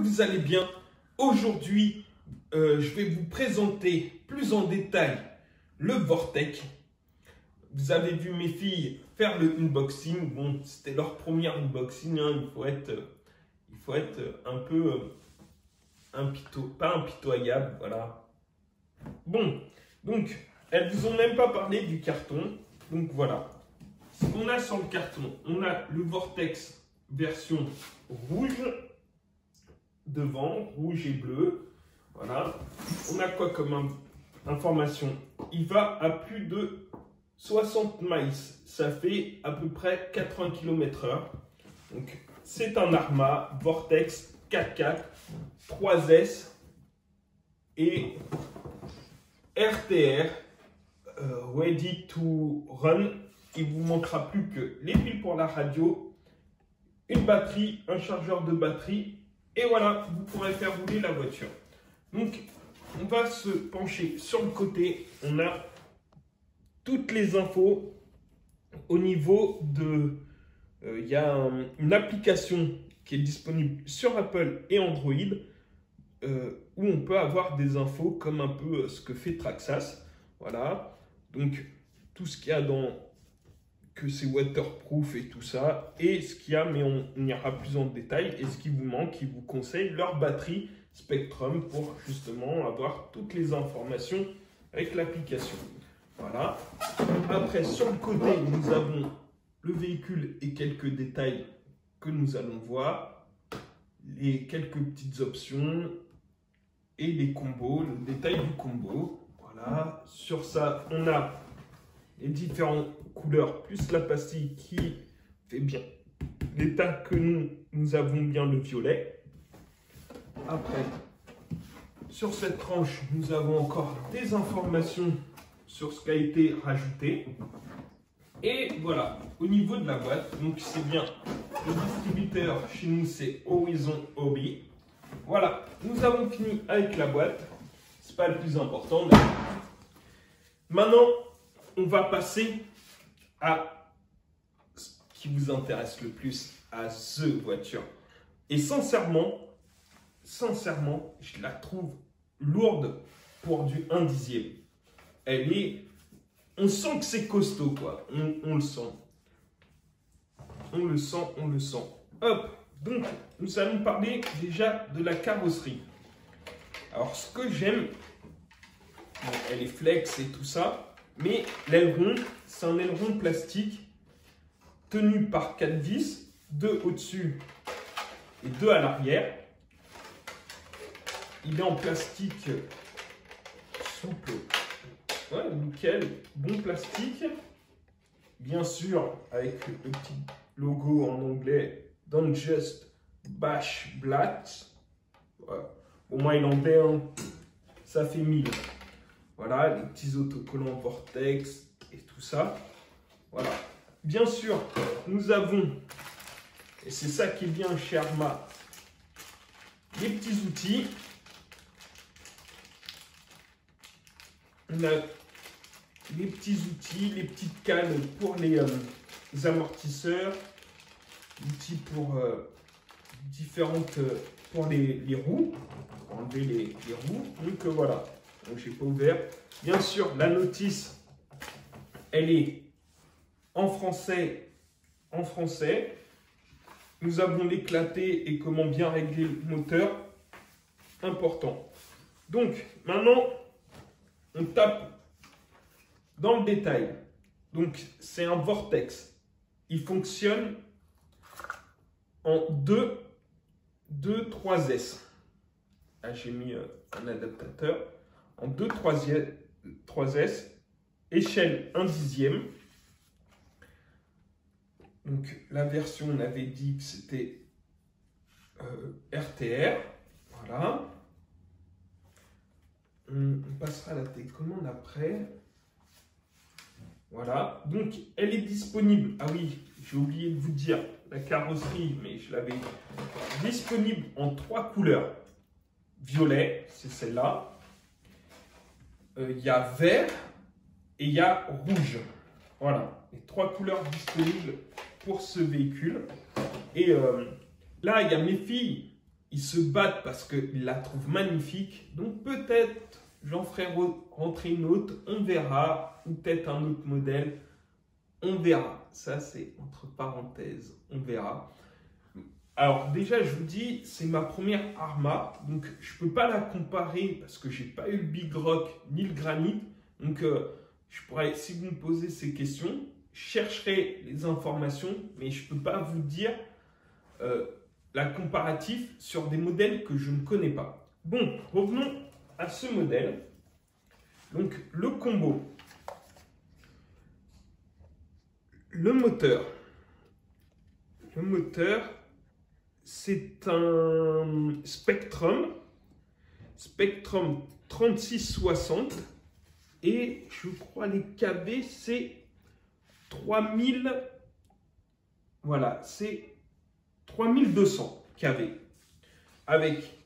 vous allez bien. Aujourd'hui, je vais vous présenter plus en détail le Vortec. Vous avez vu mes filles faire le unboxing. Bon, c'était leur premier unboxing. Hein. Il faut être un peu pas impitoyable, voilà. Bon, donc, elles vous ont même pas parlé du carton. Donc voilà. Ce qu'on a sur le carton, on a le Vortex version rouge devant, rouge et bleu. Voilà. On a quoi comme information? Il va à plus de 60 miles. Ça fait à peu près 80 km/h. Donc, c'est un Arma Vortex 4x4 3S et RTR ready to run. Il vous manquera plus que les piles pour la radio, une batterie, un chargeur de batterie et voilà, vous pourrez faire rouler la voiture. Donc, on va se pencher sur le côté. On a toutes les infos au niveau de... Il y a une application qui est disponible sur Apple et Android où on peut avoir des infos comme un peu ce que fait Traxxas. Voilà. Donc, tout ce qu'il y a dans... que c'est waterproof et tout ça. Et ce qu'il y a, mais on ira plus en détail. Et ce qui vous manque, ils vous conseillent leur batterie Spectrum pour justement avoir toutes les informations avec l'application. Voilà. Après, sur le côté, nous avons le véhicule et quelques détails que nous allons voir. Les quelques petites options et les combos, le détail du combo. Voilà. Sur ça, on a les différentes couleurs plus la pastille qui fait bien l'état que nous avons bien le violet. Après, sur cette tranche, nous avons encore des informations sur ce qui a été rajouté. Et voilà, au niveau de la boîte, donc c'est bien le distributeur chez nous, c'est Horizon Hobby. Voilà, nous avons fini avec la boîte. C'est pas le plus important. Mais... Maintenant, on va passer à ce qui vous intéresse le plus, à The voiture. Et sincèrement, je la trouve lourde pour du 1/10. Elle est... On sent que c'est costaud, quoi. On le sent. On le sent. Hop. Donc, nous allons parler déjà de la carrosserie. Alors, ce que j'aime, bon, elle est flex et tout ça, mais l'aileron, c'est un aileron plastique tenu par 4 vis, 2 au-dessus et 2 à l'arrière. Il est en plastique souple. Ouais, nickel, bon plastique. Bien sûr, avec le petit logo en anglais Don't Just Bash Black. Ouais. Au moins, il en paie un. Ça fait 1000. Voilà, les petits autocollants Vortex et tout ça. Voilà. Bien sûr, nous avons, et c'est ça qui est bien chez Arma, les petits outils. On a les petits outils, les petites cannes pour les amortisseurs, outils pour différentes, pour les roues, pour enlever les roues. Donc voilà, donc j'ai pas ouvert. Bien sûr, la notice, elle est en français. Nous avons l'éclaté et comment bien régler le moteur, important. Donc maintenant, on tape dans le détail. Donc, c'est un Vortex. Il fonctionne en 3S. Là, j'ai mis un adaptateur. En 3S. Échelle 1/10. Donc, la version, on avait dit que c'était RTR. Voilà. On passera à la télécommande après. Voilà, donc elle est disponible. Ah oui, j'ai oublié de vous dire la carrosserie, mais je l'avais disponible en 3 couleurs. Violet, c'est celle-là. Il y a vert et il y a rouge. Voilà, les 3 couleurs disponibles pour ce véhicule. Et là, il y a mes filles ils se battent parce qu'ils la trouvent magnifique. Donc peut-être j'en ferai rentrer une autre, on verra. Ou peut-être un autre modèle, on verra. Ça c'est entre parenthèses, on verra. Alors déjà, je vous dis, c'est ma première Arma, donc je ne peux pas la comparer parce que je n'ai pas eu le Big Rock ni le Granit. Donc je pourrais, si vous me posez ces questions, je chercherai les informations, mais je ne peux pas vous dire la comparative sur des modèles que je ne connais pas. Bon, revenons à ce modèle. Donc le combo, le moteur, c'est un Spectrum 3660 et je crois les kV c'est 3000, voilà, c'est 3200 kV avec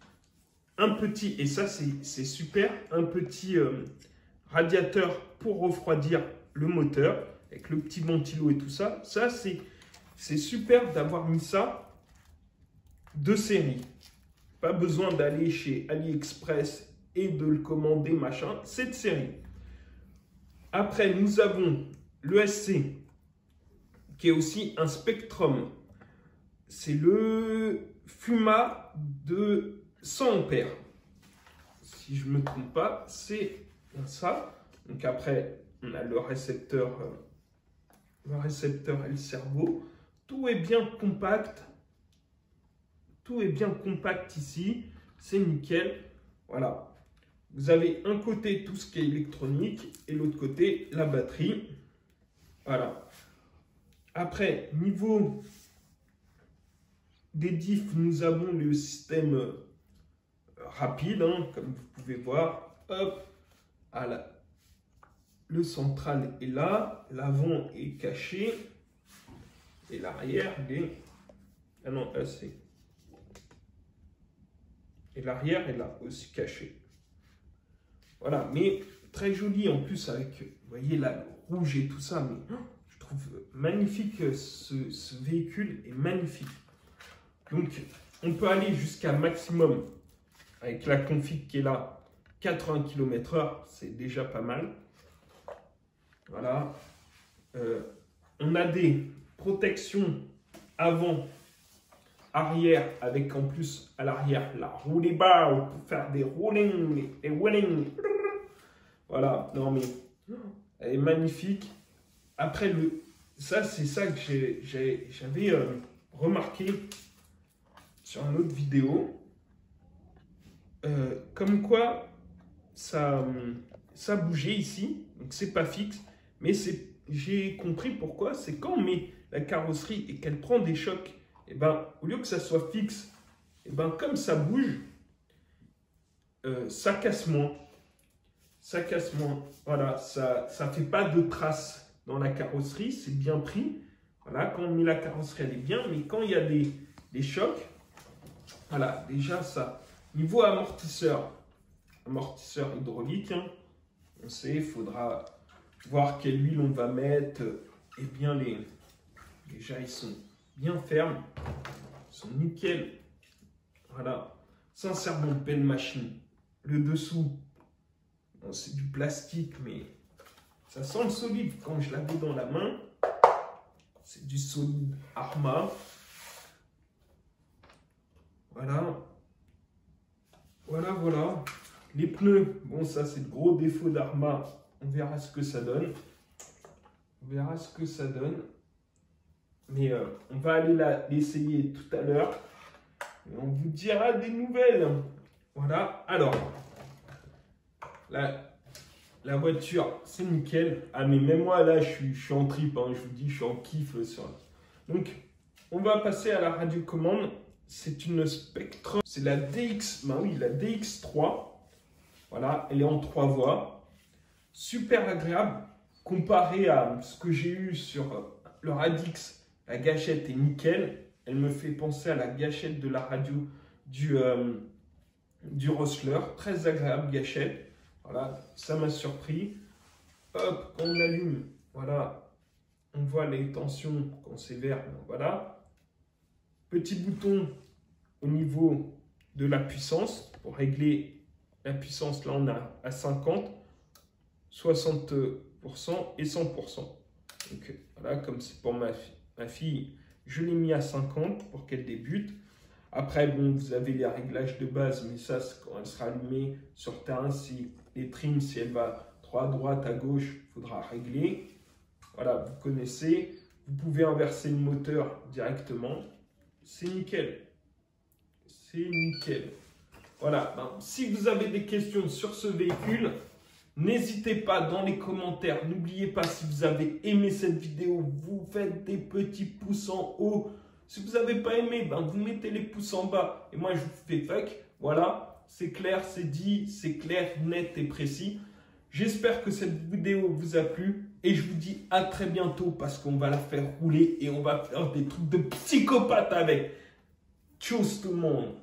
un petit, et ça c'est super, un petit radiateur pour refroidir le moteur avec le petit ventilo et tout ça. Ça c'est super d'avoir mis ça de série. Pas besoin d'aller chez AliExpress et de le commander, machin. C'est de série. Après, nous avons le SC, qui est aussi un Spectrum. C'est le Fuma de 100 ampères. Si je ne me trompe pas, c'est ça. Donc après, on a le récepteur et le cerveau. Tout est bien compact. Tout est bien compact ici, c'est nickel. Voilà. Vous avez un côté tout ce qui est électronique et l'autre côté la batterie. Voilà. Après, niveau des diffs, nous avons le système rapide, hein, comme vous pouvez voir. Hop, voilà. Le central est là, l'avant est caché et l'arrière est... Ah non, là c'est... Et l'arrière est là aussi caché. Voilà, mais très joli en plus avec, vous voyez là, le rouge et tout ça. Mais je trouve magnifique, ce véhicule est magnifique. Donc, on peut aller jusqu'à maximum, avec la config qui est là, 80 km/h, c'est déjà pas mal. Voilà. On a des protections avant, arrière, avec en plus à l'arrière la roue des barres pour faire des rollings et wheeling. Voilà, non mais elle est magnifique. Après, ça c'est ça que j'avais remarqué sur une autre vidéo. Comme quoi ça bougeait ici, donc c'est pas fixe, mais j'ai compris pourquoi. C'est quand on met la carrosserie et qu'elle prend des chocs, et ben, au lieu que ça soit fixe, et ben, comme ça bouge, ça casse moins. Ça casse moins. Voilà, ça fait pas de traces dans la carrosserie, c'est bien pris. Voilà, quand on met la carrosserie, elle est bien, mais quand il y a des chocs, voilà, déjà ça. Niveau amortisseur hydraulique, hein, on sait, il faudra voir quelle huile on va mettre. Et bien, déjà, ils sont bien fermes. Ils sont nickel. Voilà. Sincèrement, belle machine. Le dessous, bon, c'est du plastique, mais ça sent le solide quand je l'avais dans la main. C'est du solide Arma. Voilà. Voilà. Les pneus, bon, ça, c'est le gros défaut d'Arma. On verra ce que ça donne. Mais on va aller l'essayer tout à l'heure. Et on vous dira des nouvelles. Voilà. Alors, la voiture, c'est nickel. Ah, mais même moi, là, je suis en trip. Hein, je vous dis, je suis en kiff. Donc, on va passer à la radiocommande. C'est une Spectrum. C'est la DX. Ben oui, la DX3. Voilà, elle est en 3 voies. Super agréable. Comparé à ce que j'ai eu sur le Radix, la gâchette est nickel. Elle me fait penser à la gâchette de la radio du Rosler. Très agréable gâchette. Voilà, ça m'a surpris. Hop, quand on allume, voilà, on voit les tensions quand c'est vert. Voilà. Petit bouton au niveau de la puissance. Pour régler la puissance, là on a à 50, 60% et 100%. Donc voilà, comme c'est pour ma fille, je l'ai mis à 50 pour qu'elle débute. Après, bon, vous avez les réglages de base, mais ça, quand elle sera allumée sur terrain, si les trims, si elle va droite, droite, à gauche, il faudra régler. Voilà, vous connaissez. Vous pouvez inverser le moteur directement. C'est nickel. C'est nickel. Voilà, ben, si vous avez des questions sur ce véhicule, n'hésitez pas dans les commentaires. N'oubliez pas, si vous avez aimé cette vidéo, vous faites des petits pouces en haut. Si vous n'avez pas aimé, ben vous mettez les pouces en bas. Et moi, je vous fais fuck. Voilà, c'est clair, c'est dit, c'est clair, net et précis. J'espère que cette vidéo vous a plu. Et je vous dis à très bientôt parce qu'on va la faire rouler et on va faire des trucs de psychopathe avec. Tchuss tout le monde.